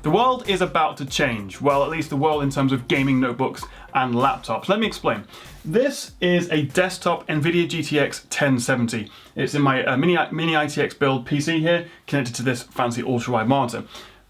The world is about to change. Well, at least the world in terms of gaming notebooks and laptops. Let me explain. This is a desktop NVIDIA GTX 1070. It's in my mini ITX build PC here, connected to this fancy ultra-wide monitor.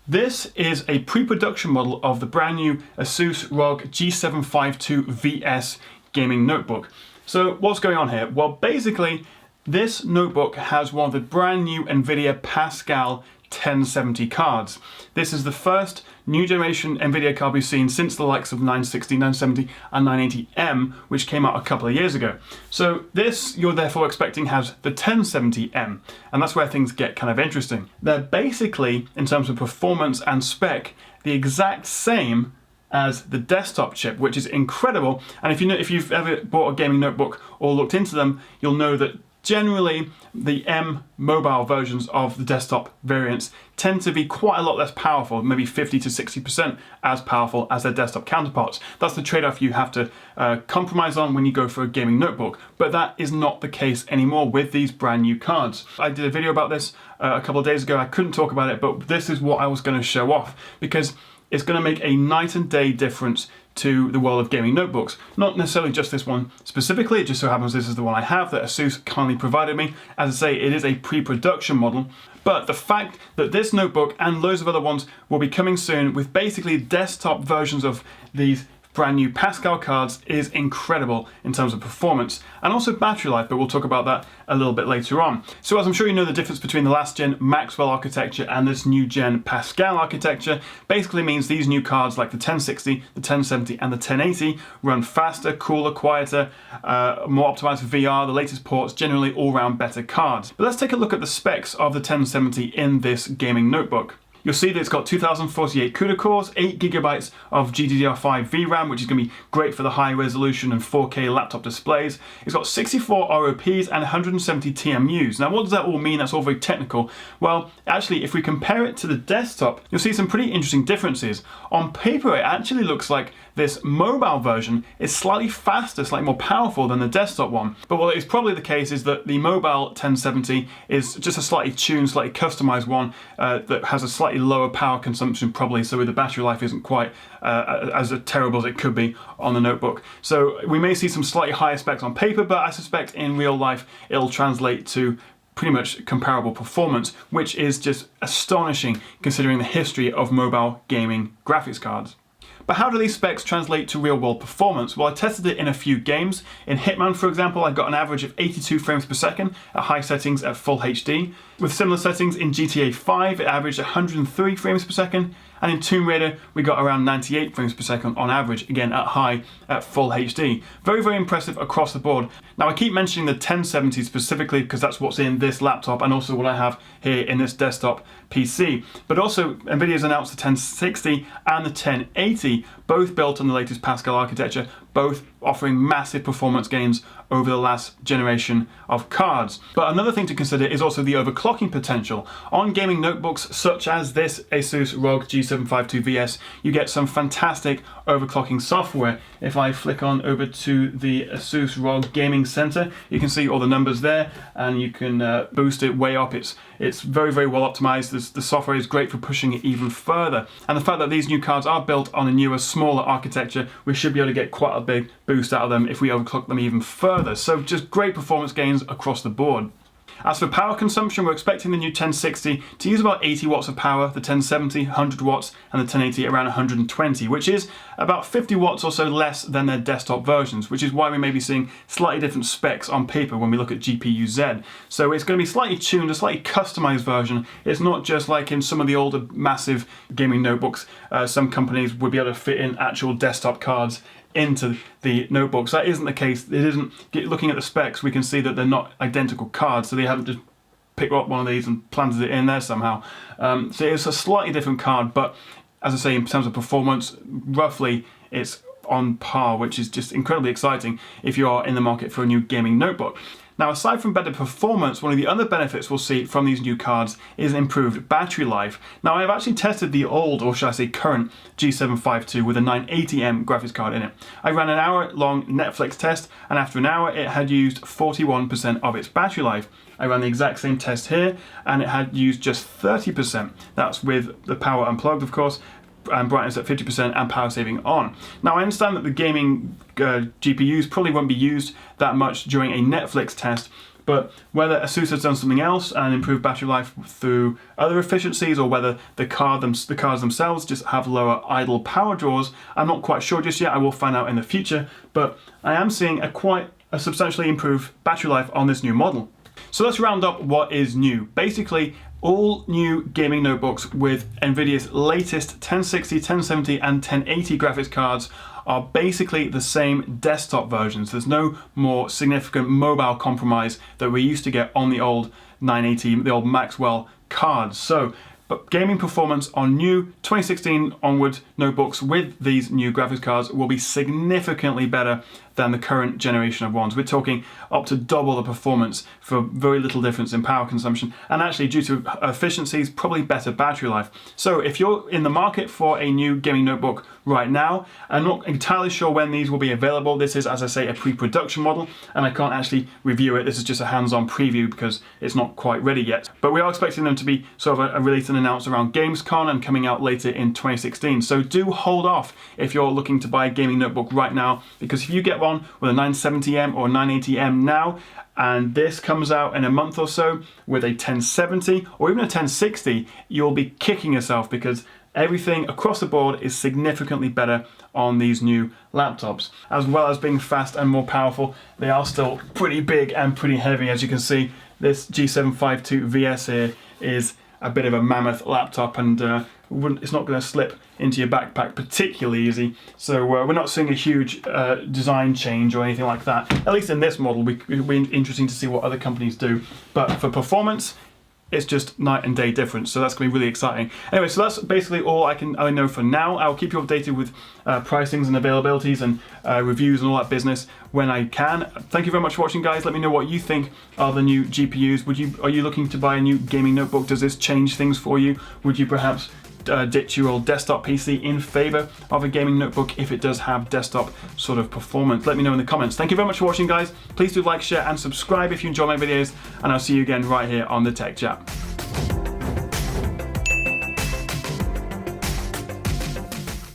This is a pre-production model of the brand new ASUS ROG G752VS gaming notebook. So what's going on here? Well, basically, this notebook has one of the brand new NVIDIA Pascal 1070 cards. This is the first new generation NVIDIA card we've seen since the likes of 960, 970 and 980M, which came out a couple of years ago. So this you're therefore expecting has the 1070M, and that's where things get kind of interesting. They're basically, in terms of performance and spec, the exact same as the desktop chip, which is incredible. And if you've ever bought a gaming notebook or looked into them, you'll know that generally, the M mobile versions of the desktop variants tend to be quite a lot less powerful, maybe 50 to 60% as powerful as their desktop counterparts. That's the trade-off you have to compromise on when you go for a gaming notebook, but that is not the case anymore with these brand new cards. I did a video about this a couple of days ago. I couldn't talk about it, but this is what I was going to show off, because it's going to make a night and day difference to the world of gaming notebooks. Not necessarily just this one specifically, it just so happens this is the one I have that ASUS kindly provided me. As I say, it is a pre-production model, but the fact that this notebook and loads of other ones will be coming soon with basically desktop versions of these brand new Pascal cards is incredible in terms of performance and also battery life, but we'll talk about that a little bit later on. So as I'm sure you know, the difference between the last gen Maxwell architecture and this new gen Pascal architecture basically means these new cards like the 1060, the 1070 and the 1080 run faster, cooler, quieter, more optimized for VR, the latest ports, generally all-round better cards. But let's take a look at the specs of the 1070 in this gaming notebook. You'll see that it's got 2048 CUDA cores, 8GB of GDDR5 VRAM, which is going to be great for the high resolution and 4K laptop displays. It's got 64 ROPs and 170 TMUs. Now, what does that all mean? That's all very technical. Well, actually, if we compare it to the desktop, you'll see some pretty interesting differences. On paper, it actually looks like this mobile version is slightly faster, slightly more powerful than the desktop one. But what is probably the case is that the mobile 1070 is just a slightly tuned, slightly customized one that has a slightly lower power consumption probably, so the battery life isn't quite as terrible as it could be on the notebook. So we may see some slightly higher specs on paper, but I suspect in real life it'll translate to pretty much comparable performance, which is just astonishing considering the history of mobile gaming graphics cards. But how do these specs translate to real-world performance? Well, I tested it in a few games. In Hitman, for example, I got an average of 82 frames per second at high settings at full HD. With similar settings in GTA 5, it averaged 103 frames per second. And in Tomb Raider, we got around 98 frames per second on average, again at full HD. Very, very impressive across the board. Now, I keep mentioning the 1070 specifically because that's what's in this laptop and also what I have here in this desktop PC. But also, NVIDIA's announced the 1060 and the 1080, both built on the latest Pascal architecture, both offering massive performance gains over the last generation of cards. But another thing to consider is also the overclocking potential. On gaming notebooks such as this ASUS ROG G752VS, you get some fantastic overclocking software. If I flick on over to the ASUS ROG Gaming Center, you can see all the numbers there, and you can boost it way up. It's very, very well optimized. The software is great for pushing it even further. And the fact that these new cards are built on a newer, smaller architecture, we should be able to get quite a big boost out of them if we overclock them even further. So just great performance gains across the board. As for power consumption, we're expecting the new 1060 to use about 80 watts of power, the 1070 100 watts, and the 1080 around 120, which is about 50 watts or so less than their desktop versions, which is why we may be seeing slightly different specs on paper when we look at GPU-Z. So it's going to be slightly tuned, a slightly customized version. It's not just like in some of the older massive gaming notebooks, some companies would be able to fit in actual desktop cards into the notebooks. That isn't the case. It isn't. Looking at the specs, we can see that they're not identical cards, so they haven't just picked up one of these and planted it in there somehow. So it's a slightly different card, but as I say, in terms of performance, roughly it's on par, which is just incredibly exciting if you are in the market for a new gaming notebook. Now, aside from better performance, one of the other benefits we'll see from these new cards is improved battery life. Now, I've actually tested the old, or should I say current, G752 with a 980M graphics card in it. I ran an hour-long Netflix test, and after an hour, it had used 41% of its battery life. I ran the exact same test here, and it had used just 30%. That's with the power unplugged, of course, and brightness at 50% and power saving on. Now, I understand that the gaming GPUs probably won't be used that much during a Netflix test, but whether ASUS has done something else and improved battery life through other efficiencies, or whether the cards themselves just have lower idle power draws, I'm not quite sure just yet. I will find out in the future, but I am seeing a substantially improved battery life on this new model. So let's round up what is new. Basically, all new gaming notebooks with NVIDIA's latest 1060, 1070 and 1080 graphics cards are basically the same desktop versions. There's no more significant mobile compromise that we used to get on the old 980, the old Maxwell cards. But gaming performance on new 2016 onward notebooks with these new graphics cards will be significantly better than the current generation of ones. We're talking up to double the performance for very little difference in power consumption, and actually due to efficiencies, probably better battery life. So if you're in the market for a new gaming notebook right now, I'm not entirely sure when these will be available. This is, as I say, a pre-production model, and I can't actually review it. This is just a hands-on preview because it's not quite ready yet. But we are expecting them to be sort of released and announced around Gamescom and coming out later in 2016. So do hold off if you're looking to buy a gaming notebook right now, because if you get one with a 970M or 980M now, and this comes out in a month or so with a 1070 or even a 1060, you'll be kicking yourself, because everything across the board is significantly better on these new laptops. As well as being fast and more powerful, they are still pretty big and pretty heavy. As you can see, this G752VS here is a bit of a mammoth laptop, and it's not going to slip into your backpack particularly easy. So we're not seeing a huge design change or anything like that. At least in this model, it'll be interesting to see what other companies do. But for performance, it's just night and day difference, so that's going to be really exciting. Anyway, so that's basically all I know for now. I'll keep you updated with pricings and availabilities and reviews and all that business when I can. Thank you very much for watching, guys. Let me know what you think are the new GPUs. Are you looking to buy a new gaming notebook? Does this change things for you? Would you perhaps ditch your old desktop PC in favor of a gaming notebook if it does have desktop sort of performance? Let me know in the comments. Thank you very much for watching, guys. Please do like, share and subscribe if you enjoy my videos, and I'll see you again right here on the Tech Chat.